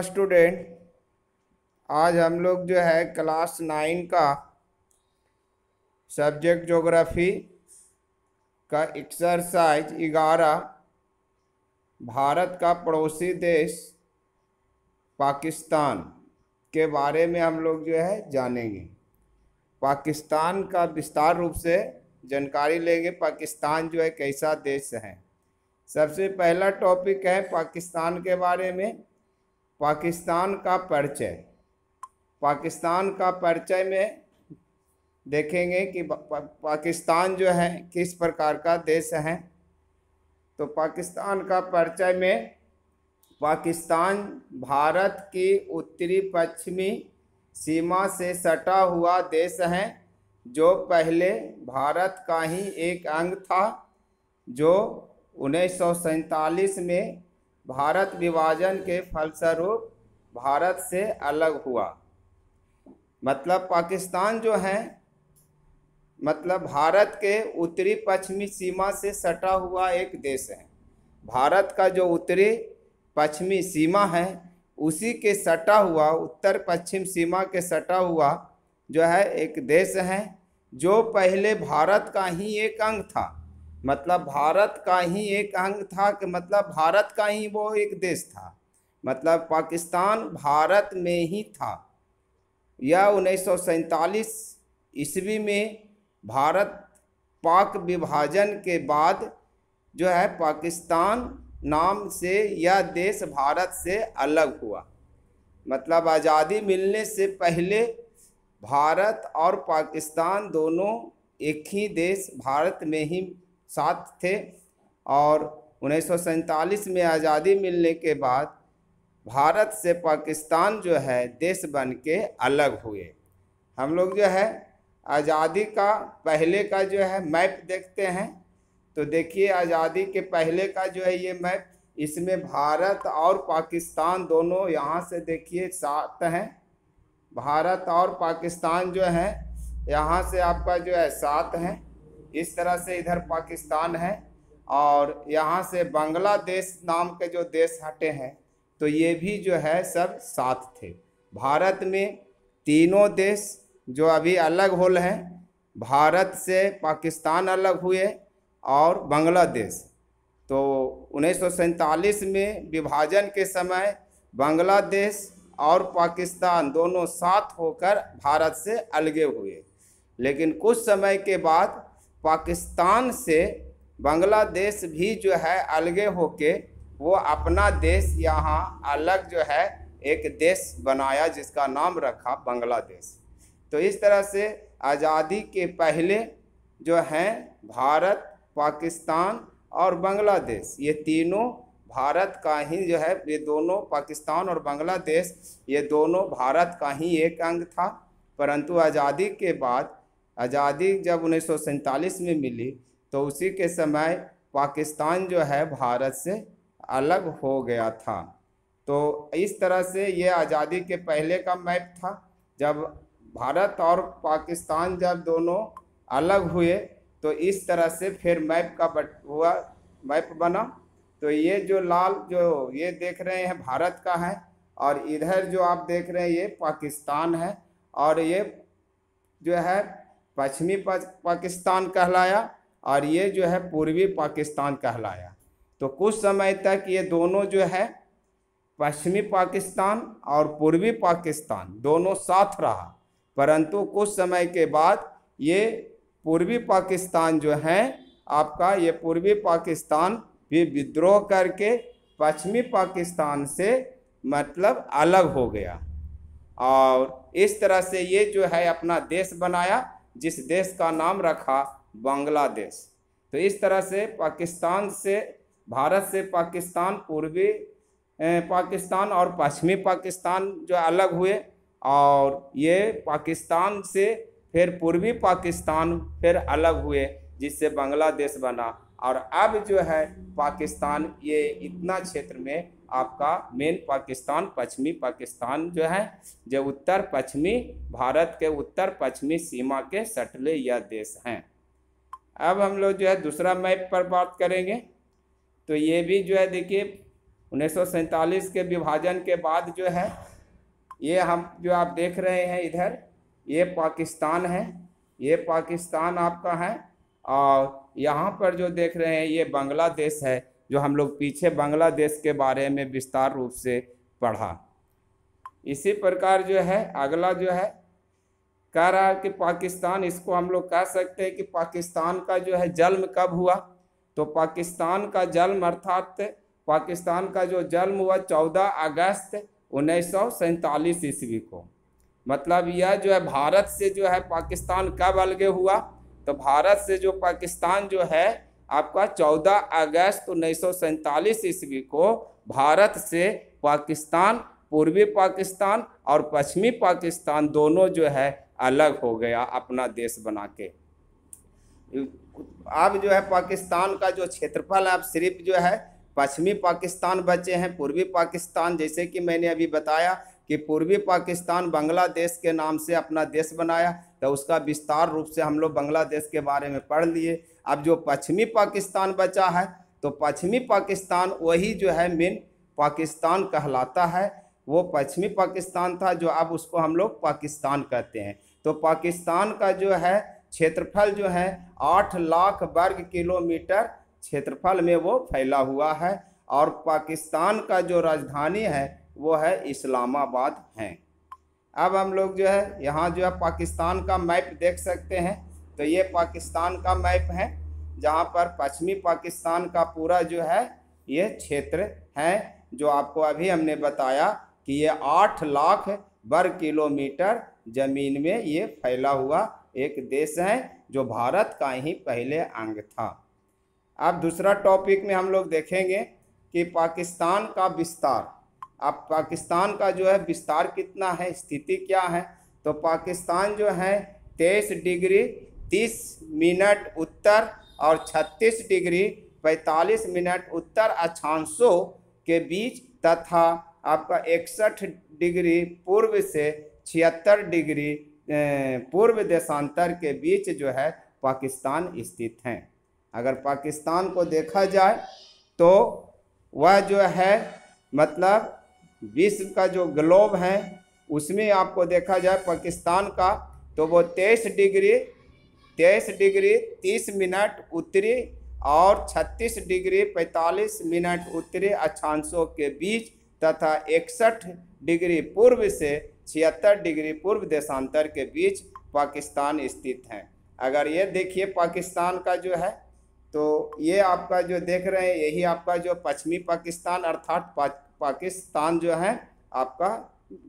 Student, आज हम लोग जो है क्लास 9 का सब्जेक्ट ज्योग्राफी का एक्सरसाइज 11 भारत का पड़ोसी देश पाकिस्तान के बारे में हम लोग जो है जानेंगे। पाकिस्तान का विस्तार रूप से जानकारी लेंगे। पाकिस्तान जो है कैसा देश है। सबसे पहला टॉपिक है पाकिस्तान के बारे में। पाकिस्तान का परिचय। पाकिस्तान का परिचय में देखेंगे कि पाकिस्तान जो है किस प्रकार का देश है। तो पाकिस्तान का परिचय में पाकिस्तान भारत की उत्तरी पश्चिमी सीमा से सटा हुआ देश है, जो पहले भारत का ही एक अंग था, जो 1947 में भारत विभाजन के फलस्वरूप भारत से अलग हुआ। मतलब पाकिस्तान जो है मतलब भारत के उत्तरी पश्चिमी सीमा से सटा हुआ एक देश है। भारत का जो उत्तरी पश्चिमी सीमा है उसी के सटा हुआ उत्तर पश्चिम सीमा के सटा हुआ जो है एक देश है, जो पहले भारत का ही एक अंग था। मतलब भारत का ही एक अंग था कि मतलब भारत का ही वो एक देश था। मतलब पाकिस्तान भारत में ही था। यह 1947 ईस्वी में भारत पाक विभाजन के बाद जो है पाकिस्तान नाम से यह देश भारत से अलग हुआ। मतलब आज़ादी मिलने से पहले भारत और पाकिस्तान दोनों एक ही देश भारत में ही साथ थे, और 1947 में आज़ादी मिलने के बाद भारत से पाकिस्तान जो है देश बन के अलग हुए। हम लोग जो है आज़ादी का पहले का जो है मैप देखते हैं। तो देखिए आज़ादी के पहले का जो है ये मैप, इसमें भारत और पाकिस्तान दोनों यहाँ से देखिए साथ हैं। भारत और पाकिस्तान जो है यहाँ से आपका जो है साथ हैं। इस तरह से इधर पाकिस्तान है, और यहाँ से बांग्लादेश नाम के जो देश हटे हैं तो ये भी जो है सब साथ थे। भारत में तीनों देश जो अभी अलग होल हैं, भारत से पाकिस्तान अलग हुए और बांग्लादेश। तो 1947 में विभाजन के समय बांग्लादेश और पाकिस्तान दोनों साथ होकर भारत से अलगे हुए। लेकिन कुछ समय के बाद पाकिस्तान से बांग्लादेश भी जो है अलगे होके वो अपना देश यहाँ अलग जो है एक देश बनाया, जिसका नाम रखा बांग्लादेश। तो इस तरह से आज़ादी के पहले जो हैं भारत, पाकिस्तान और बांग्लादेश, ये तीनों भारत का ही जो है, ये दोनों पाकिस्तान और बांग्लादेश ये दोनों भारत का ही एक अंग था। परंतु आज़ादी के बाद, आज़ादी जब 1947 में मिली तो उसी के समय पाकिस्तान जो है भारत से अलग हो गया था। तो इस तरह से ये आज़ादी के पहले का मैप था। जब भारत और पाकिस्तान जब दोनों अलग हुए तो इस तरह से फिर मैप का हुआ, मैप बना। तो ये जो लाल जो ये देख रहे हैं भारत का है, और इधर जो आप देख रहे हैं ये पाकिस्तान है, और ये जो है पश्चिमी पाकिस्तान कहलाया, और ये जो है पूर्वी पाकिस्तान कहलाया। तो कुछ समय तक ये दोनों जो है पश्चिमी पाकिस्तान और पूर्वी पाकिस्तान दोनों साथ रहा। परंतु कुछ समय के बाद ये पूर्वी पाकिस्तान जो है आपका, ये पूर्वी पाकिस्तान भी विद्रोह करके पश्चिमी पाकिस्तान से मतलब अलग हो गया, और इस तरह से ये जो है अपना देश बनाया, जिस देश का नाम रखा बांग्लादेश। तो इस तरह से पाकिस्तान से, भारत से पाकिस्तान, पूर्वी पाकिस्तान और पश्चिमी पाकिस्तान जो अलग हुए, और ये पाकिस्तान से फिर पूर्वी पाकिस्तान फिर अलग हुए, जिससे बांग्लादेश बना। और अब जो है पाकिस्तान ये इतना क्षेत्र में आपका मेन पाकिस्तान, पश्चिमी पाकिस्तान जो है, जो उत्तर पश्चिमी भारत के उत्तर पश्चिमी सीमा के सटले यह देश हैं। अब हम लोग जो है दूसरा मैप पर बात करेंगे। तो ये भी जो है देखिए 1947 के विभाजन के बाद जो है ये हम जो आप देख रहे हैं इधर, ये पाकिस्तान है, ये पाकिस्तान आपका है, और यहाँ पर जो देख रहे हैं ये बांग्लादेश है, जो हम लोग पीछे बांग्लादेश के बारे में विस्तार रूप से पढ़ा। इसी प्रकार जो है अगला जो है कह रहा है कि पाकिस्तान, इसको हम लोग कह सकते हैं कि पाकिस्तान का जो है जन्म कब हुआ। तो पाकिस्तान का जन्म अर्थात पाकिस्तान का जो जन्म हुआ 14 अगस्त 1947 ईस्वी को। मतलब यह जो है भारत से जो है पाकिस्तान कब अलग हुआ, तो भारत से जो पाकिस्तान जो है आपका 14 अगस्त 1947 ईस्वी को भारत से पाकिस्तान, पूर्वी पाकिस्तान और पश्चिमी पाकिस्तान दोनों जो है अलग हो गया अपना देश बना के। अब जो है पाकिस्तान का जो क्षेत्रफल अब सिर्फ जो है पश्चिमी पाकिस्तान बचे हैं, पूर्वी पाकिस्तान जैसे कि मैंने अभी बताया कि पूर्वी पाकिस्तान बांग्लादेश के नाम से अपना देश बनाया, तो उसका विस्तार रूप से हम लोग बांग्लादेश के बारे में पढ़ लिए। अब जो पश्चिमी पाकिस्तान बचा है, तो पश्चिमी पाकिस्तान वही जो है मेन पाकिस्तान कहलाता है, वो पश्चिमी पाकिस्तान था जो अब उसको हम लोग पाकिस्तान कहते हैं। तो पाकिस्तान का जो है क्षेत्रफल जो है 8 लाख वर्ग किलोमीटर क्षेत्रफल में वो फैला हुआ है, और पाकिस्तान का जो राजधानी है वो है इस्लामाबाद है। अब हम लोग जो है यहाँ जो है पाकिस्तान का मैप देख सकते हैं। तो ये पाकिस्तान का मैप है जहाँ पर पश्चिमी पाकिस्तान का पूरा जो है ये क्षेत्र है, जो आपको अभी हमने बताया कि ये 8 लाख वर्ग किलोमीटर जमीन में ये फैला हुआ एक देश है, जो भारत का ही पहले अंग था। अब दूसरा टॉपिक में हम लोग देखेंगे कि पाकिस्तान का विस्तार। अब पाकिस्तान का जो है विस्तार कितना है, स्थिति क्या है। तो पाकिस्तान जो है 23 डिग्री 30 मिनट उत्तर और 36 डिग्री 45 मिनट उत्तर अक्षांशों के बीच तथा आपका 61 डिग्री पूर्व से 76 डिग्री पूर्व देशांतर के बीच जो है पाकिस्तान स्थित है। अगर पाकिस्तान को देखा जाए तो वह जो है मतलब विश्व का जो ग्लोब है उसमें आपको देखा जाए पाकिस्तान का, तो वो 23 डिग्री 30 मिनट उत्तरी और 36 डिग्री 45 मिनट उत्तरी अक्षांशों के बीच तथा 61 डिग्री पूर्व से 76 डिग्री पूर्व देशांतर के बीच पाकिस्तान स्थित है। अगर ये देखिए पाकिस्तान का जो है, तो ये आपका जो देख रहे हैं यही आपका जो पश्चिमी पाकिस्तान अर्थात पाकिस्तान जो है आपका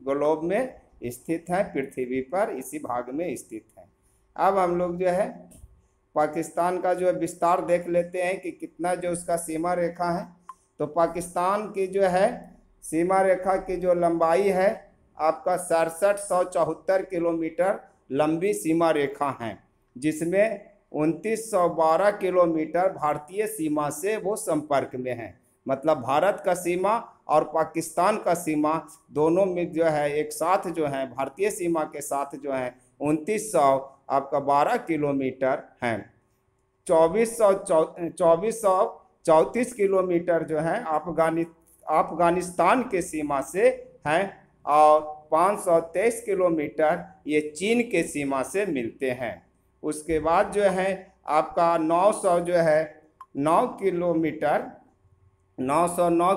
ग्लोब में स्थित है, पृथ्वी पर इसी भाग में स्थित है। अब हम लोग जो है पाकिस्तान का जो विस्तार देख लेते हैं कि कितना जो उसका सीमा रेखा है। तो पाकिस्तान की जो है सीमा रेखा की जो लंबाई है आपका 6774 किलोमीटर लंबी सीमा रेखा है, जिसमें 2912 किलोमीटर भारतीय सीमा से वो संपर्क में है। मतलब भारत का सीमा और पाकिस्तान का सीमा दोनों में जो है एक साथ जो है भारतीय सीमा के साथ जो है 2912 किलोमीटर हैं। 2434 किलोमीटर जो है अफगानिस्तान के सीमा से हैं और 523 किलोमीटर ये चीन के सीमा से मिलते हैं। उसके बाद जो है आपका 909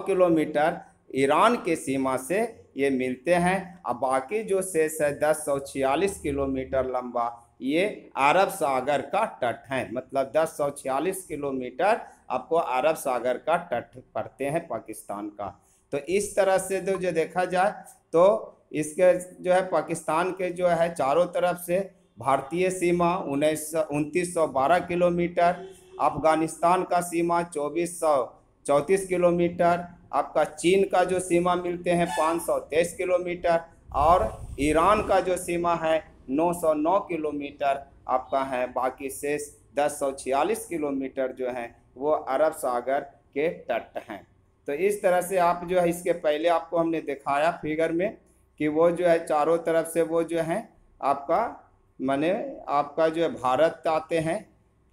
किलोमीटर ईरान के सीमा से ये मिलते हैं। अब बाकी जो शेष है 1046 किलोमीटर लंबा ये अरब सागर का तट है। मतलब 1046 किलोमीटर आपको अरब सागर का तट पड़ते हैं पाकिस्तान का। तो इस तरह से जो देखा जाए तो इसके जो है पाकिस्तान के जो है चारों तरफ से भारतीय सीमा 2912 किलोमीटर, अफगानिस्तान का सीमा 2434 किलोमीटर, आपका चीन का जो सीमा मिलते हैं 523 किलोमीटर और ईरान का जो सीमा है 909 किलोमीटर आपका है। बाकी शेष 1046 किलोमीटर जो हैं वो अरब सागर के तट हैं। तो इस तरह से आप जो है इसके पहले आपको हमने दिखाया फिगर में कि वो जो है चारों तरफ से वो जो है आपका माने आपका जो है भारत आते हैं,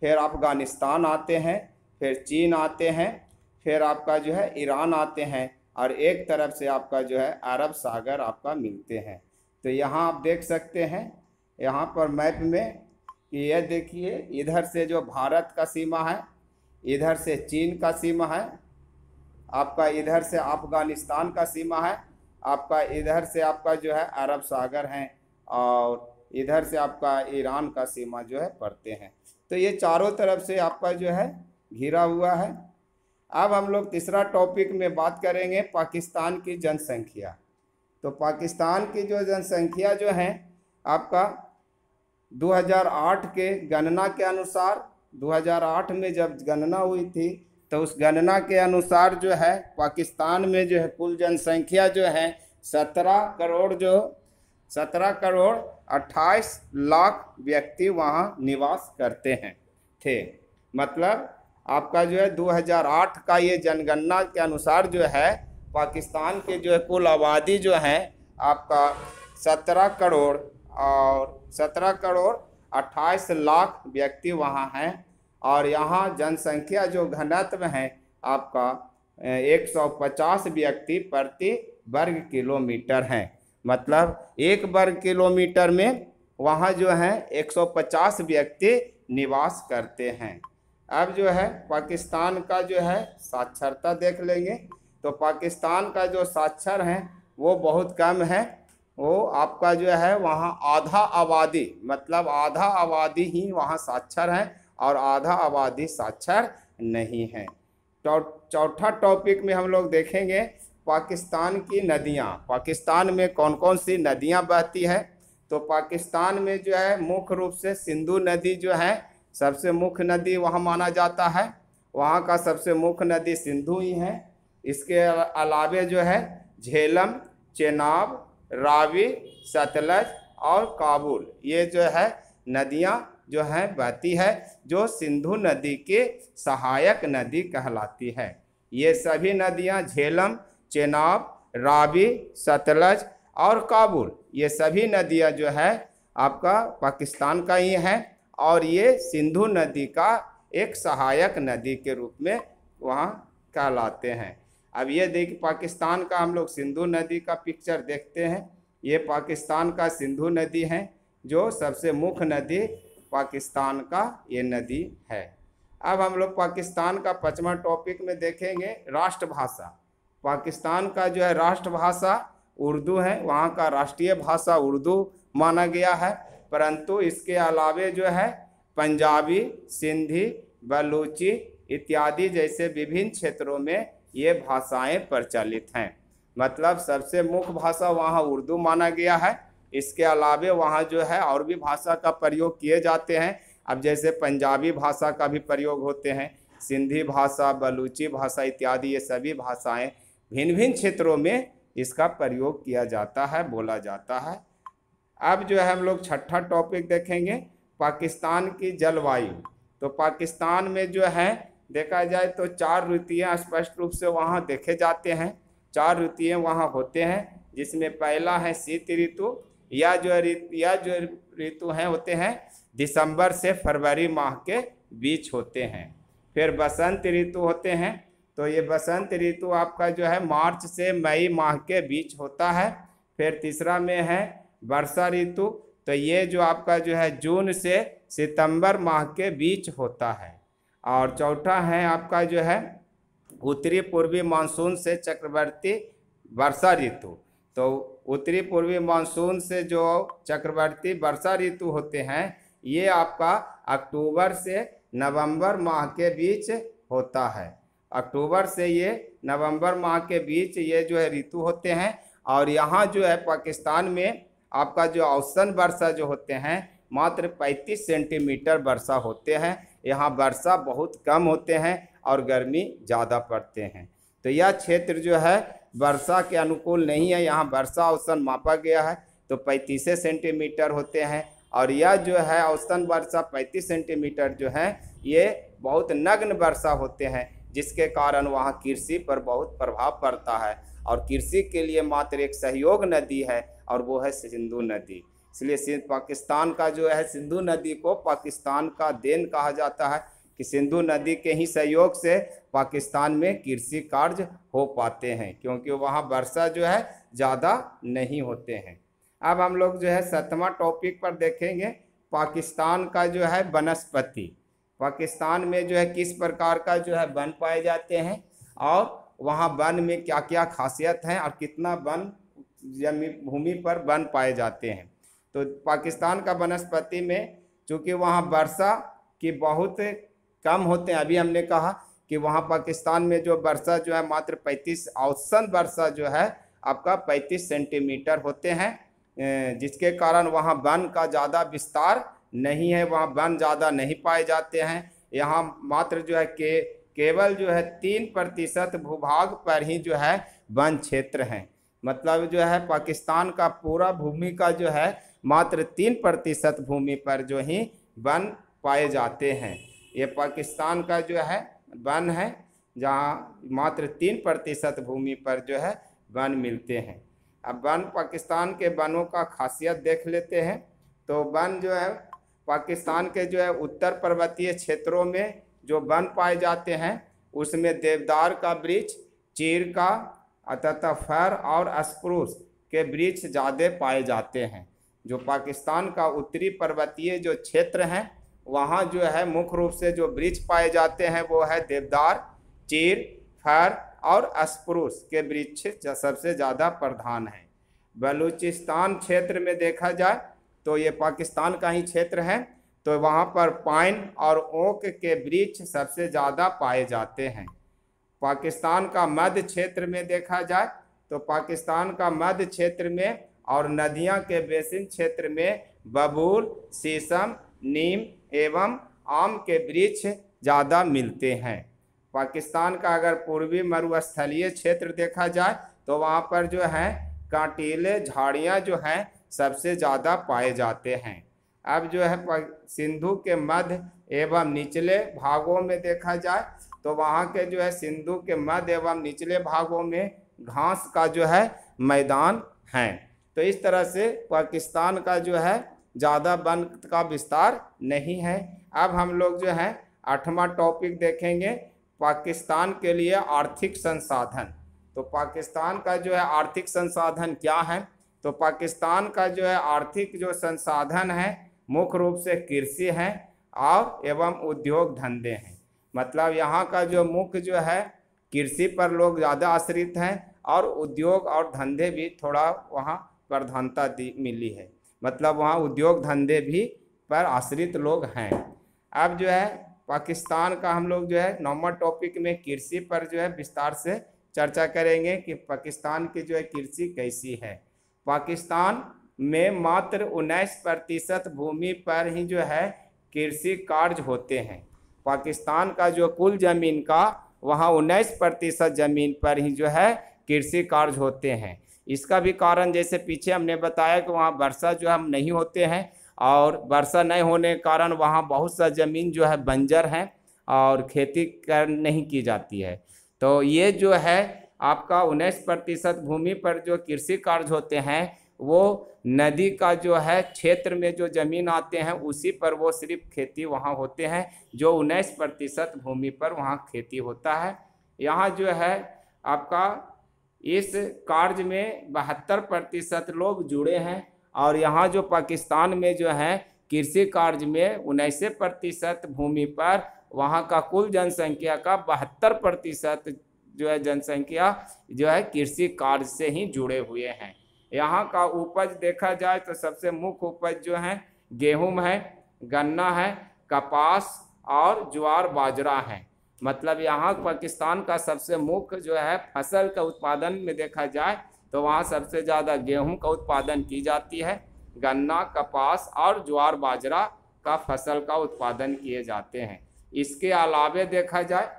फिर अफगानिस्तान आते हैं, फिर चीन आते हैं, फिर आपका जो है ईरान आते हैं और एक तरफ से आपका जो है अरब सागर आपका मिलते हैं। तो यहाँ आप देख सकते हैं यहाँ पर मैप में कि यह देखिए, इधर से जो भारत का सीमा है, इधर से चीन का सीमा है, आपका इधर से अफगानिस्तान का सीमा है, आपका इधर से आपका जो है अरब सागर है, और इधर से आपका ईरान का सीमा जो है पड़ते हैं। तो ये चारों तरफ से आपका जो है घिरा हुआ है। अब हम लोग तीसरा टॉपिक में बात करेंगे पाकिस्तान की जनसंख्या। तो पाकिस्तान की जो जनसंख्या जो है आपका 2008 के गणना के अनुसार, 2008 में जब गणना हुई थी तो उस गणना के अनुसार जो है पाकिस्तान में जो है कुल जनसंख्या जो है 17 करोड़ 28 लाख व्यक्ति वहाँ निवास करते हैं थे। मतलब आपका जो है 2008 का ये जनगणना के अनुसार जो है पाकिस्तान के जो है कुल आबादी जो है आपका 17 करोड़ 28 लाख व्यक्ति वहाँ हैं। और यहाँ जनसंख्या जो घनत्व है आपका 150 व्यक्ति प्रति वर्ग किलोमीटर हैं। मतलब 1 वर्ग किलोमीटर में वहाँ जो है 150 व्यक्ति निवास करते हैं। अब जो है पाकिस्तान का जो है साक्षरता देख लेंगे। तो पाकिस्तान का जो साक्षर है वो बहुत कम है। वो आपका जो है वहाँ आधा आबादी, मतलब आधा आबादी ही वहाँ साक्षर है और आधा आबादी साक्षर नहीं है। तो चौथा टॉपिक में हम लोग देखेंगे पाकिस्तान की नदियाँ। पाकिस्तान में कौन कौन सी नदियाँ बहती है। तो पाकिस्तान में जो है मुख्य रूप से सिंधु नदी जो है सबसे मुख्य नदी वहाँ माना जाता है। वहाँ का सबसे मुख्य नदी सिंधु ही है। इसके अलावे जो है झेलम, चेनाब, रावी, सतलज और काबुल, ये जो है नदियाँ जो हैं बहती है, जो सिंधु नदी की सहायक नदी कहलाती है। ये सभी नदियाँ झेलम, चेनाब, रावी, सतलज और काबुल, ये सभी नदियाँ जो है आपका पाकिस्तान का ही है और ये सिंधु नदी का एक सहायक नदी के रूप में वहाँ कहलाते हैं। अब ये देखिए पाकिस्तान का हम लोग सिंधु नदी का पिक्चर देखते हैं। ये पाकिस्तान का सिंधु नदी है जो सबसे मुख्य नदी पाकिस्तान का ये नदी है। अब हम लोग पाकिस्तान का 5वां टॉपिक में देखेंगे राष्ट्रभाषा। पाकिस्तान का जो है राष्ट्रभाषा उर्दू है। वहाँ का राष्ट्रीय भाषा उर्दू माना गया है, परंतु इसके अलावे जो है पंजाबी, सिंधी, बलूची इत्यादि जैसे विभिन्न क्षेत्रों में ये भाषाएं प्रचलित हैं। मतलब सबसे मुख्य भाषा वहाँ उर्दू माना गया है। इसके अलावे वहाँ जो है और भी भाषा का प्रयोग किए जाते हैं। अब जैसे पंजाबी भाषा का भी प्रयोग होते हैं, सिंधी भाषा, बलूची भाषा इत्यादि, ये सभी भाषाएं भिन्न भिन्न क्षेत्रों में इसका प्रयोग किया जाता है, बोला जाता है। अब जो है हम लोग 6ठा टॉपिक देखेंगे पाकिस्तान की जलवायु। तो पाकिस्तान में जो है देखा जाए तो 4 ऋतुएं स्पष्ट रूप से वहाँ देखे जाते हैं। 4 ऋतुएं वहाँ होते हैं, जिसमें पहला है शीत ऋतु। या जो ऋतु हैं होते हैं दिसंबर से फरवरी माह के बीच होते हैं। फिर बसंत ऋतु होते हैं। तो ये बसंत ऋतु आपका जो है मार्च से मई माह के बीच होता है। फिर तीसरा में है वर्षा ऋतु। तो ये जो आपका जो है जून से सितंबर माह के बीच होता है। और चौथा है आपका जो है उत्तरी पूर्वी मानसून से चक्रवर्ती वर्षा ऋतु। तो उत्तरी पूर्वी मानसून से जो चक्रवर्ती वर्षा ऋतु होते हैं ये आपका अक्टूबर से नवंबर माह के बीच होता है। अक्टूबर से ये नवंबर माह के बीच ये जो है ऋतु होते हैं। और यहाँ जो है पाकिस्तान में आपका जो औसतन वर्षा जो होते हैं मात्र 35 सेंटीमीटर वर्षा होते हैं। यहाँ वर्षा बहुत कम होते हैं और गर्मी ज़्यादा पड़ते हैं। तो यह क्षेत्र जो है वर्षा के अनुकूल नहीं है। यहाँ वर्षा औसतन मापा गया है तो 35 सेंटीमीटर होते हैं। और यह जो है औसतन वर्षा 35 सेंटीमीटर जो है ये बहुत नग्न वर्षा होते हैं, जिसके कारण वहाँ कृषि पर बहुत प्रभाव पड़ता है। और कृषि के लिए मात्र एक सहयोग नदी है और वो है सिंधु नदी। इसलिए पाकिस्तान का जो है सिंधु नदी को पाकिस्तान का देन कहा जाता है, कि सिंधु नदी के ही सहयोग से पाकिस्तान में कृषि कार्य हो पाते हैं, क्योंकि वहाँ वर्षा जो है ज़्यादा नहीं होते हैं। अब हम लोग जो है 7वां टॉपिक पर देखेंगे, पाकिस्तान का जो है वनस्पति। पाकिस्तान में जो है किस प्रकार का जो है वन पाए जाते हैं और वहाँ वन में क्या क्या खासियत है और कितना वन भूमि पर वन पाए जाते हैं। तो पाकिस्तान का वनस्पति में चूँकि वहाँ वर्षा की बहुत कम होते हैं, अभी हमने कहा कि वहाँ पाकिस्तान में जो वर्षा जो है मात्र 35 औसत वर्षा जो है आपका 35 सेंटीमीटर होते हैं, जिसके कारण वहाँ वन का ज़्यादा विस्तार नहीं है, वहाँ वन ज़्यादा नहीं पाए जाते हैं। यहाँ मात्र जो है केवल जो है 3% भूभाग पर ही जो है वन क्षेत्र हैं। मतलब जो है पाकिस्तान का पूरा भूमि का जो है मात्र 3% भूमि पर जो ही वन पाए जाते हैं। ये पाकिस्तान का जो है वन है जहाँ मात्र 3% भूमि पर जो है वन मिलते हैं। अब वन पाकिस्तान के वनों का खासियत देख लेते हैं। तो वन जो है पाकिस्तान के जो है उत्तर पर्वतीय क्षेत्रों में जो वन पाए जाते हैं उसमें देवदार का वृक्ष, चीड़ का तथा फर और स्प्रूस के वृक्ष ज़्यादा पाए जाते हैं। जो पाकिस्तान का उत्तरी पर्वतीय जो क्षेत्र हैं वहाँ जो है मुख्य रूप से जो वृक्ष पाए जाते हैं वो है देवदार, चीड़, फर और स्प्रूस के वृक्ष सबसे ज़्यादा प्रधान हैं। बलूचिस्तान क्षेत्र में देखा जाए तो ये पाकिस्तान का ही क्षेत्र है, तो वहाँ पर पाइन और ओक के वृक्ष सबसे ज़्यादा पाए जाते हैं। पाकिस्तान का मध्य क्षेत्र में देखा जाए तो पाकिस्तान का मध्य क्षेत्र में और नदियाँ के बेसिन क्षेत्र में बबूल, शीशम, नीम एवं आम के वृक्ष ज़्यादा मिलते हैं। पाकिस्तान का अगर पूर्वी मरुस्थलीय क्षेत्र देखा जाए तो वहाँ पर जो है कांटीले झाड़ियाँ जो हैं सबसे ज़्यादा पाए जाते हैं। अब जो है सिंधु के मध्य एवं निचले भागों में देखा जाए तो वहाँ के जो है सिंधु के मध्य एवं निचले भागों में घास का जो है मैदान है। तो इस तरह से पाकिस्तान का जो है ज़्यादा वन का विस्तार नहीं है। अब हम लोग जो है 8वां टॉपिक देखेंगे, पाकिस्तान के लिए आर्थिक संसाधन। तो पाकिस्तान का जो है आर्थिक संसाधन क्या है? तो पाकिस्तान का जो है आर्थिक जो संसाधन है मुख्य रूप से कृषि है और एवं उद्योग धंधे हैं। मतलब यहाँ का जो मुख्य जो है कृषि पर लोग ज़्यादा आश्रित हैं और उद्योग और धंधे भी थोड़ा वहाँ प्रधानता मिली है। मतलब वहाँ उद्योग धंधे भी पर आश्रित लोग हैं। अब जो है पाकिस्तान का हम लोग जो है 9वां टॉपिक में कृषि पर जो है विस्तार से चर्चा करेंगे कि पाकिस्तान की जो है कृषि कैसी है। पाकिस्तान में मात्र 19% भूमि पर ही जो है कृषि कार्य होते हैं। पाकिस्तान का जो कुल ज़मीन का वहाँ 19% ज़मीन पर ही जो है कृषि कार्य होते हैं। इसका भी कारण जैसे पीछे हमने बताया कि वहाँ वर्षा जो हम नहीं होते हैं और वर्षा नहीं होने के कारण वहाँ बहुत सा ज़मीन जो है बंजर है और खेती नहीं की जाती है। तो ये जो है आपका 19% भूमि पर जो कृषि कार्य होते हैं वो नदी का जो है क्षेत्र में जो ज़मीन आते हैं उसी पर वो सिर्फ खेती वहाँ होते हैं, जो 19% भूमि पर वहाँ खेती होता है। यहाँ जो है आपका इस कार्य में 72% लोग जुड़े हैं और यहाँ जो पाकिस्तान में जो है कृषि कार्य में 19% भूमि पर वहाँ का कुल जनसंख्या का 72% जो है जनसंख्या जो है कृषि कार्य से ही जुड़े हुए हैं। यहाँ का उपज देखा जाए तो सबसे मुख्य उपज जो है गेहूं है, गन्ना है, कपास और ज्वार बाजरा है। मतलब यहाँ पाकिस्तान का सबसे मुख्य जो है फसल का उत्पादन में देखा जाए तो वहाँ सबसे ज़्यादा गेहूं का उत्पादन की जाती है, गन्ना, कपास और ज्वार बाजरा का फसल का उत्पादन किए जाते हैं। इसके अलावे देखा जाए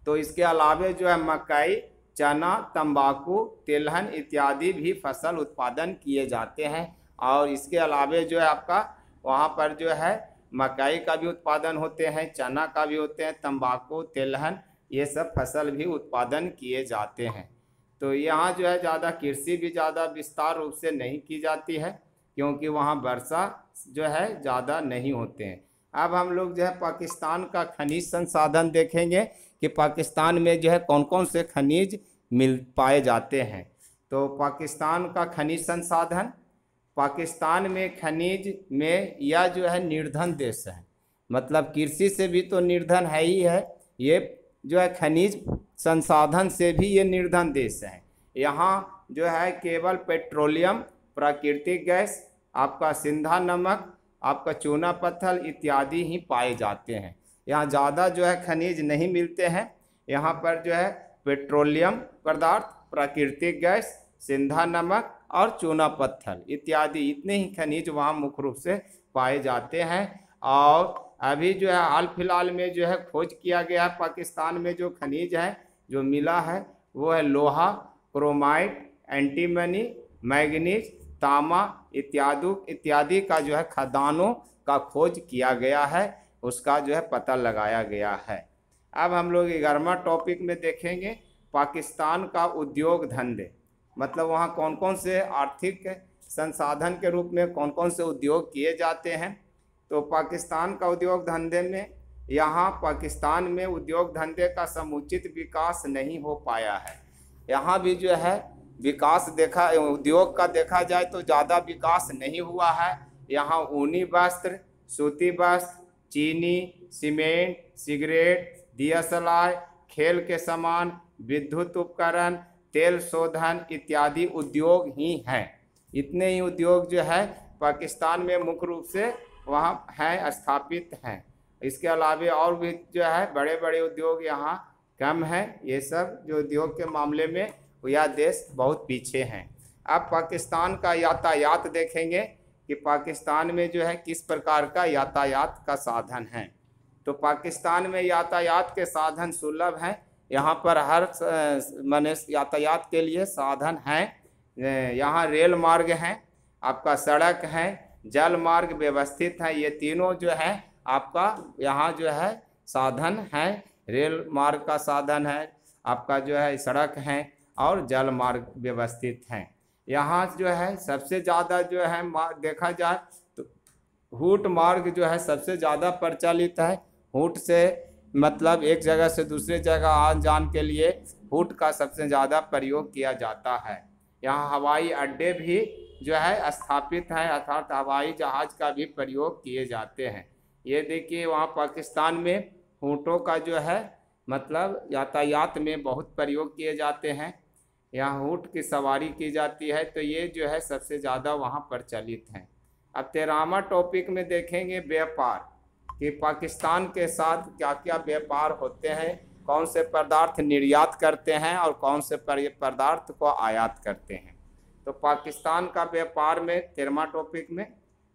तो इसके अलावे जो है मकई, चना, तंबाकू, तिलहन इत्यादि भी फसल उत्पादन किए जाते हैं। और इसके अलावे जो है आपका वहाँ पर जो है मकई का भी उत्पादन होते हैं, चना का भी होते हैं, तंबाकू, तिलहन ये सब फसल भी उत्पादन किए जाते हैं। तो यहाँ जो है ज़्यादा कृषि भी ज़्यादा विस्तार रूप से नहीं की जाती है क्योंकि वहाँ वर्षा जो है ज़्यादा नहीं होते हैं। अब हम लोग जो है पाकिस्तान का खनिज संसाधन देखेंगे कि पाकिस्तान में जो है कौन कौन से खनिज मिल पाए जाते हैं। तो पाकिस्तान का खनिज संसाधन, पाकिस्तान में खनिज में यह जो है निर्धन देश है, मतलब कृषि से भी तो निर्धन है ही है, ये जो है खनिज संसाधन से भी ये निर्धन देश है। यहाँ जो है केवल पेट्रोलियम, प्राकृतिक गैस, आपका सिंधा नमक, आपका चूना पत्थर इत्यादि ही पाए जाते हैं। यहाँ ज़्यादा जो है खनिज नहीं मिलते हैं। यहाँ पर जो है पेट्रोलियम पदार्थ, प्राकृतिक गैस, सिंधा नमक और चूना पत्थर इत्यादि इतने ही खनिज वहाँ मुख्य रूप से पाए जाते हैं। और अभी जो है हाल फिलहाल में जो है खोज किया गया है पाकिस्तान में जो खनिज है जो मिला है वो है लोहा, क्रोमाइट, एंटीमनी, मैग्नीज, तांबा इत्यादि का जो है खदानों का खोज किया गया है, उसका जो है पता लगाया गया है। अब हम लोग 11वां टॉपिक में देखेंगे पाकिस्तान का उद्योग धंधे, मतलब वहाँ कौन कौन से आर्थिक संसाधन के रूप में कौन कौन से उद्योग किए जाते हैं। तो पाकिस्तान का उद्योग धंधे में, यहाँ पाकिस्तान में उद्योग धंधे का समुचित विकास नहीं हो पाया है। यहाँ भी जो है विकास देखा, उद्योग का देखा जाए तो ज़्यादा विकास नहीं हुआ है। यहाँ ऊनी वस्त्र, सूती वस्त्र, चीनी, सीमेंट, सिगरेट, दियासलाई, खेल के सामान, विद्युत उपकरण, तेल शोधन इत्यादि उद्योग ही हैं। इतने ही उद्योग जो है पाकिस्तान में मुख्य रूप से वहाँ हैं, स्थापित हैं। इसके अलावा और भी जो है बड़े बड़े उद्योग यहाँ कम हैं। ये सब जो उद्योग के मामले में यह देश बहुत पीछे हैं। अब पाकिस्तान का यातायात देखेंगे कि पाकिस्तान में जो है किस प्रकार का यातायात का साधन है। तो पाकिस्तान में यातायात के साधन सुलभ हैं। यहाँ पर हर माने यातायात के लिए साधन हैं। यहाँ रेल मार्ग हैं, आपका सड़क है, जल मार्ग व्यवस्थित है। ये तीनों जो है आपका यहाँ जो है साधन है। रेल मार्ग का साधन है, आपका जो है सड़क है और जल मार्ग व्यवस्थित हैं। यहाँ जो है सबसे ज़्यादा जो है देखा जाए तो हूट मार्ग जो है सबसे ज़्यादा प्रचलित है। हूट से मतलब एक जगह से दूसरे जगह आन जान के लिए हूट का सबसे ज़्यादा प्रयोग किया जाता है। यहाँ हवाई अड्डे भी जो है स्थापित हैं, अर्थात हवाई जहाज़ का भी प्रयोग किए जाते हैं। ये देखिए वहाँ पाकिस्तान में ऊँटों का जो है मतलब यातायात में बहुत प्रयोग किए जाते हैं। यहाँ ऊँट की सवारी की जाती है, तो ये जो है सबसे ज़्यादा वहाँ प्रचलित हैं। अब 13वां टॉपिक में देखेंगे व्यापार, कि पाकिस्तान के साथ क्या क्या व्यापार होते हैं, कौन से पदार्थ निर्यात करते हैं और कौन से पदार्थ को आयात करते हैं। तो पाकिस्तान का व्यापार में 13वां टॉपिक में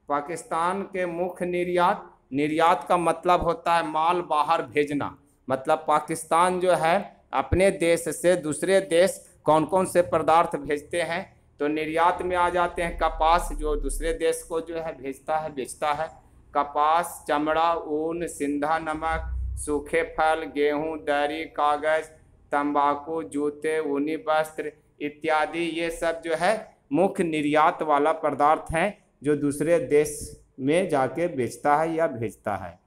पाकिस्तान के मुख्य निर्यात का मतलब होता है माल बाहर भेजना। मतलब पाकिस्तान जो है अपने देश से दूसरे देश कौन कौन से पदार्थ भेजते हैं, तो निर्यात में आ जाते हैं कपास, जो दूसरे देश को जो है भेजता है बेचता है। कपास, चमड़ा, ऊन, सिंधा नमक, सूखे फल, गेहूं, दरी, कागज, तंबाकू, जूते, ऊनी वस्त्र इत्यादि, ये सब जो है मुख्य निर्यात वाला पदार्थ हैं जो दूसरे देश में जाके बेचता है या भेजता है।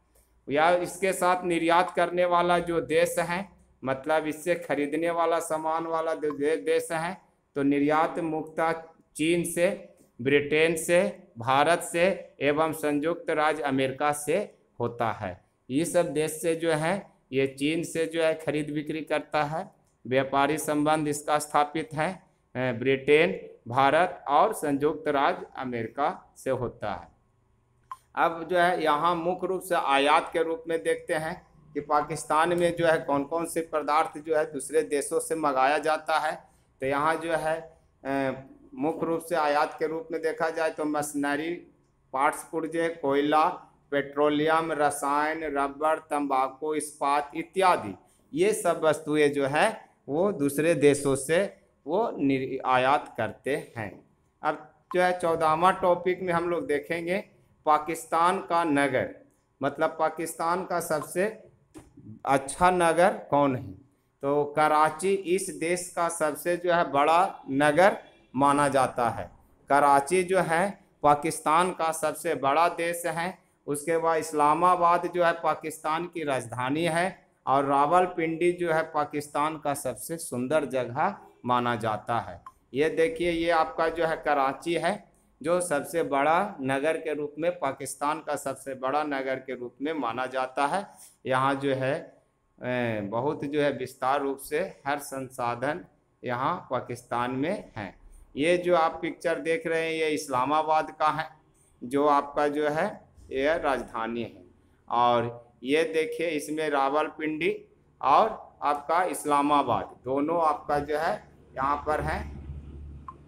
या इसके साथ निर्यात करने वाला जो देश है, मतलब इससे खरीदने वाला सामान वाला देश है, तो निर्यात मुख्यतः चीन से, ब्रिटेन से, भारत से एवं संयुक्त राज्य अमेरिका से होता है। ये सब देश से जो है ये चीन से जो है खरीद बिक्री करता है। व्यापारी संबंध इसका स्थापित है ब्रिटेन, भारत और संयुक्त राज्य अमेरिका से होता है। अब जो है यहाँ मुख्य रूप से आयात के रूप में देखते हैं कि पाकिस्तान में जो है कौन कौन से पदार्थ जो है दूसरे देशों से मंगाया जाता है। तो यहाँ जो है मुख्य रूप से आयात के रूप में देखा जाए तो मशीनरी, पार्ट्स पुर्जे, कोयला, पेट्रोलियम, रसायन, रबर, तंबाकू, इस्पात इत्यादि, ये सब वस्तुएं जो है वो दूसरे देशों से वो आयात करते हैं। अब जो है 14वां टॉपिक में हम लोग देखेंगे पाकिस्तान का नगर, मतलब पाकिस्तान का सबसे अच्छा नगर कौन है। तो कराची इस देश का सबसे जो है बड़ा नगर माना जाता है। कराची जो है पाकिस्तान का सबसे बड़ा देश है उसके बाद इस्लामाबाद जो है पाकिस्तान की राजधानी है, और रावलपिंडी जो है पाकिस्तान का सबसे सुंदर जगह माना जाता है। ये देखिए, ये आपका जो है कराची है, जो सबसे बड़ा नगर के रूप में, पाकिस्तान का सबसे बड़ा नगर के रूप में माना जाता है। यहाँ जो है बहुत जो है विस्तार रूप से हर संसाधन यहाँ पाकिस्तान में है। ये जो आप पिक्चर देख रहे हैं ये इस्लामाबाद का है, जो आपका जो है ये राजधानी है। और ये देखिए इसमें रावलपिंडी और आपका इस्लामाबाद दोनों आपका जो है यहाँ पर है।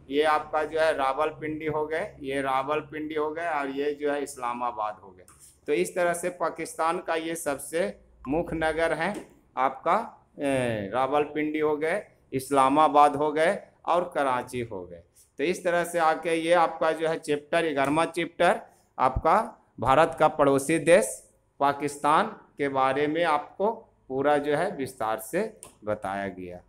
ये आपका जो है रावलपिंडी हो गए, ये रावलपिंडी हो गए, और ये जो है इस्लामाबाद हो गए। तो इस तरह से पाकिस्तान का ये सबसे मुख्य नगर है आपका रावलपिंडी हो गए, इस्लामाबाद हो गए और कराची हो गए। तो इस तरह से आके ये आपका जो है चैप्टर 11वां चैप्टर आपका भारत का पड़ोसी देश पाकिस्तान के बारे में आपको पूरा जो है विस्तार से बताया गया।